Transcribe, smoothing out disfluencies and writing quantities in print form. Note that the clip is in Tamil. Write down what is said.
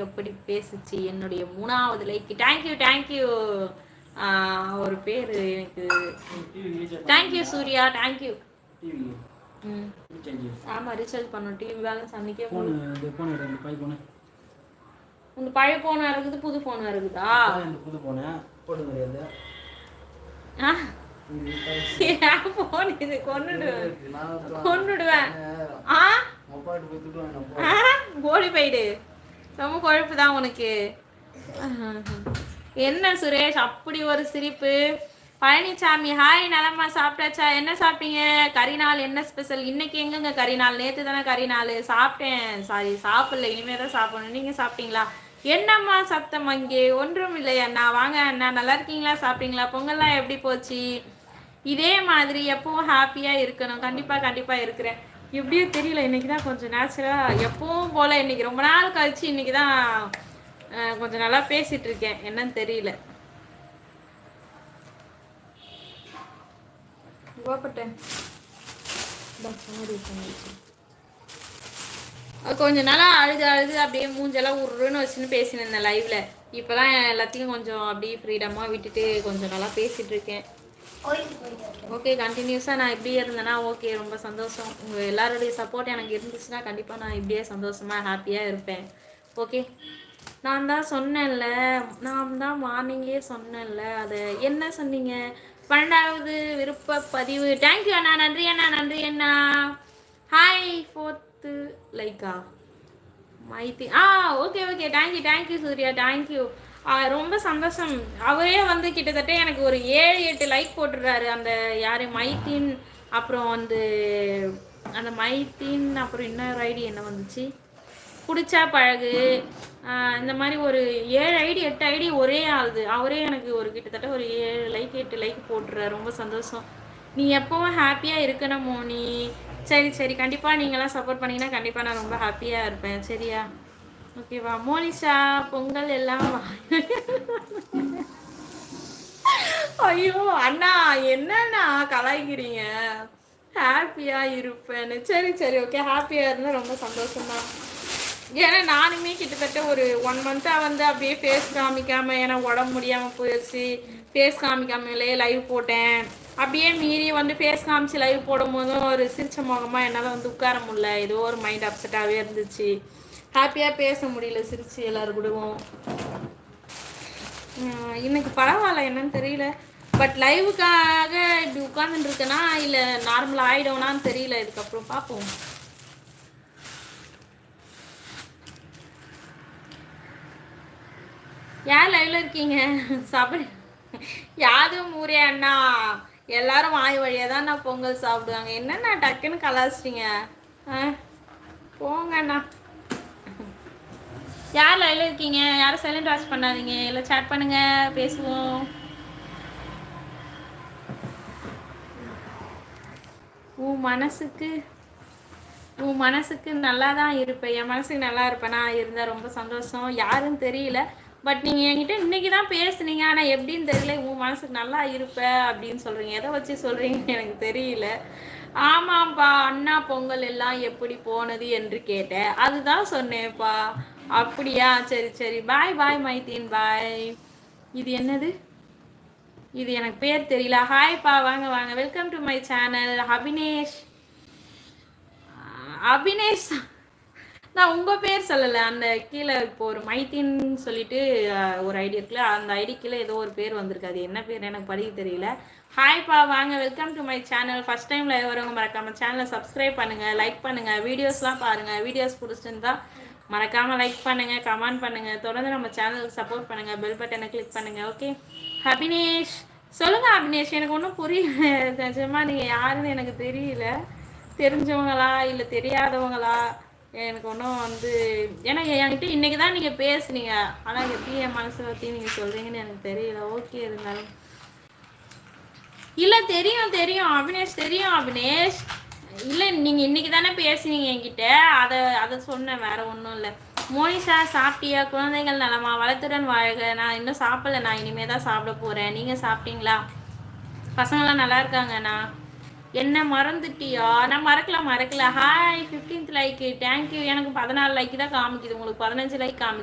எப்படி பேசுச்சு என்னுடைய 3வது லைக். தேங்க்யூ. ஒரு பேர் எனக்கு. Thank you Surya, thank you. ஆமா ரீசார்ஜ் பண்ணணும். டிவி பேலன்ஸ் அன்னைக்கே உங்க பழைய போனா இருக்குது, புது போனா இருக்குதா? புது போன போட்டு முடியாது. போன் இது கொன்னுடுவேன். ஓடி போயிடு. ரொம்ப கொழுப்பு தான் உனக்கு. என்ன சுரேஷ் அப்படி ஒரு சிரிப்பு? பழனிசாமி ஹாய், நலமா சாப்பிட்டாச்சா? என்ன சாப்பிட்டீங்க? கறிநாள் என்ன ஸ்பெஷல் இன்னைக்கு? எங்கங்க கறிநாள்? நேற்று தானே கறிநாள். சாப்பிட்டேன், சாரி சாப்பிடல, இனிமே தான் சாப்பிடணும். நீங்க சாப்பிட்டீங்களா? என்னம்மா சத்தம் அங்கே? ஒன்றும் இல்லை அண்ணா. வாங்க அண்ணா, நல்லா இருக்கீங்களா? சாப்பிட்டீங்களா? பொங்கல்லாம் எப்படி போச்சு? இதே மாதிரி எப்பவும் ஹாப்பியாக இருக்கணும். கண்டிப்பாக இருக்கிறேன். எப்படியும் தெரியல, இன்னைக்கு தான் கொஞ்சம் நேச்சுரலாக எப்பவும் போல் இன்னைக்கு ரொம்ப நாள் கழிச்சு இன்னைக்கு தான் கொஞ்சம் நல்லா பேசிட்டு இருக்கேன். என்னன்னு தெரியல. கொஞ்ச நாளா அழுது அப்படியே மூஞ்செல்லாம் உருன்னு வச்சுன்னு பேசினேன் லைவ்ல. இப்பதான் எல்லாத்தையும் கொஞ்சம் அப்படியே ஃப்ரீடமா விட்டுட்டு கொஞ்சம் நல்லா பேசிட்டு இருக்கேன். ஓகே, கண்டினியூஸா நான் இப்படியே இருந்தேன்னா ஓகே, ரொம்ப சந்தோஷம். உங்க எல்லாருடைய சப்போர்ட் எனக்கு இருந்துச்சுன்னா கண்டிப்பா நான் இப்படியே சந்தோஷமா ஹாப்பியா இருப்பேன். ஓகே, நான் தான் மார்னிங்கே சொன்னேன்ல. அது என்ன சொன்னீங்க? 12வது விருப்ப பதிவு. தேங்க்யூ அண்ணா, நன்றி அண்ணா. ஹாய் 4th லைக்கா மைத்தி. Okay thank you Surya, thank you. ரொம்ப சந்தோஷம். அவரே வந்து கிட்டத்தட்ட எனக்கு ஒரு 7-8 லைக் போட்டுடுறாரு. அந்த யாரு மைத்தின், அப்புறம் வந்து அந்த மைத்தின், அப்புறம் இன்னொரு ஐடி என்ன வந்துச்சு, பிடிச்சா பழகு, இந்த மாதிரி ஒரு 7 ஐடி 8 ஐடி ஒரே ஆகுது. அவரே எனக்கு ஒரு கிட்டத்தட்ட ஒரு 7 லைக் 8 லைக் போட்டுறாரு. ரொம்ப சந்தோஷம். நீ எப்பவும் ஹாப்பியாக இருக்கணும் மோனி. சரி கண்டிப்பாக நீங்களாம் சப்போர்ட் பண்ணிங்கன்னா கண்டிப்பாக நான் ரொம்ப ஹாப்பியாக இருப்பேன். சரியா? ஓகேவா? மோனிஷா பொங்கல் எல்லாம் ஐயோ அண்ணா என்னண்ணா கலாய்க்கிறீங்க? ஹாப்பியா இருப்பேன்னு. சரி ஓகே, ஹாப்பியா இருந்தா ரொம்ப சந்தோஷம்தான். ஏன்னா நானுமே கிட்டத்தட்ட ஒரு 1 மந்த்தா வந்து அப்படியே ஃபேஸ் காமிக்காம, ஏன்னா உடம்பு முடியாம போயிடுச்சு. ஃபேஸ் காமிக்காமலே லைவ் போட்டேன். அப்படியே மீறி வந்து ஃபேஸ் காமிச்சு லைவ் போடும் போதும் ஒரு சிரிச்ச முகமா என்னால் வந்து உட்கார முடியல. ஏதோ ஒரு மைண்ட் அப்செட்டாகவே இருந்துச்சு. ஹாப்பியாக பேச முடியல சிரிச்சு எல்லாரு கூடவும். இன்னைக்கு பரவாயில்ல, என்னன்னு தெரியல. பட் லைவுக்காக இப்படி உட்கார்ந்துட்டு இருக்கேனா இல்லை நார்மலாக ஆகிடும்னான்னு தெரியல. இதுக்கப்புறம் பார்ப்போம். யார் லைவ்ல இருக்கீங்க? சாப்பிடு. யாதும் ஊரே அண்ணா, எல்லாரும் வாய் வழியாக தான் நான் பொங்கல் சாப்பிடுவாங்க. என்னண்ணா டக்குன்னு கலாச்சிட்டீங்க? போங்க அண்ணா. யார் லைவ்ல இருக்கீங்க? யாரும் சைலண்ட் வாட்ச் பண்ணாதீங்க, எல்லாம் சேட் பண்ணுங்க, பேசுவோம். உன் மனசுக்கு நல்லா தான் இருப்பேன். என் மனசுக்கு நல்லா இருப்பேனா? இருந்தால் ரொம்ப சந்தோஷம். யாருன்னு தெரியல, பட் நீங்கள் என்கிட்ட இன்னைக்கு தான் பேசுனீங்க. ஆனால் எப்படின்னு தெரியல, உன் மனசுக்கு நல்லா இருப்ப அப்படின்னு சொல்கிறீங்க. எதை வச்சு சொல்கிறீங்கன்னு எனக்கு தெரியல. ஆமாம்ப்பா, அண்ணா பொங்கல் எல்லாம் எப்படி போனது என்று கேட்டேன். அதுதான் சொன்னேன்ப்பா. அப்படியா? சரி பாய் மைத்தீன், பாய். இது என்னது? இது எனக்கு பேர் தெரியல. ஹாய்ப்பா, வாங்க welcome to my channel. Abinesh நான் உங்கள் பேர் சொல்லலை. அந்த கீழே இப்போ ஒரு மைத்தின்னு சொல்லிட்டு ஒரு ஐடி இருக்குல்ல, அந்த ஐடி கீழே ஏதோ ஒரு பேர் வந்திருக்கு. அது என்ன பேர் எனக்கு படிக்க தெரியல. ஹாய்ப்பா, வாங்க welcome to my channel. First time live வரவங்க மறக்காமல் சேனலை சப்ஸ்கிரைப் பண்ணுங்கள், லைக் பண்ணுங்கள், வீடியோஸ்லாம் பாருங்கள். வீடியோஸ் பிடிச்சிருந்தா மறக்காமல் லைக் பண்ணுங்கள், கமெண்ட் பண்ணுங்கள், தொடர்ந்து நம்ம சேனலுக்கு சப்போர்ட் பண்ணுங்கள், பெல் பட்டனை கிளிக் பண்ணுங்கள். ஓகே, அபினேஷ் சொல்லுங்கள். அபினேஷ் எனக்கு ஒன்றும் புரியல நிஜமாக. நீங்கள் யாருன்னு எனக்கு தெரியல. தெரிஞ்சவங்களா இல்லை தெரியாதவங்களா எனக்கு ஒன்றும் வந்து, ஏன்னா என்கிட்ட இன்னைக்கு தான் நீங்கள் பேசுனீங்க. ஆனால் எப்படி என் மனசை பற்றி நீங்கள் சொல்கிறீங்கன்னு எனக்கு தெரியல. ஓகே, இருந்தாலும் இல்லை தெரியும் அபினேஷ், தெரியும் அபினேஷ். இல்லை நீங்கள் இன்னைக்கு தானே பேசுனீங்க என்கிட்ட, அதை சொன்னேன், வேற ஒன்றும் இல்லை. மோனிஷா சாப்பிட்டியா? குழந்தைகள் நலமா? வளத்துடன் வாழ்க. நான் இன்னும் சாப்பிடல, நான் இனிமே தான் சாப்பிட போகிறேன். நீங்கள் சாப்பிட்டீங்களா? பசங்களாம் நல்லா இருக்காங்கண்ணா. என்ன மறந்துட்டியா? நான் மறக்கல. Hi 15th like, thank you. எனக்கு 14 லைக் தான் காமிக்குது, உங்களுக்கு 15 லைக் காமிக்குது.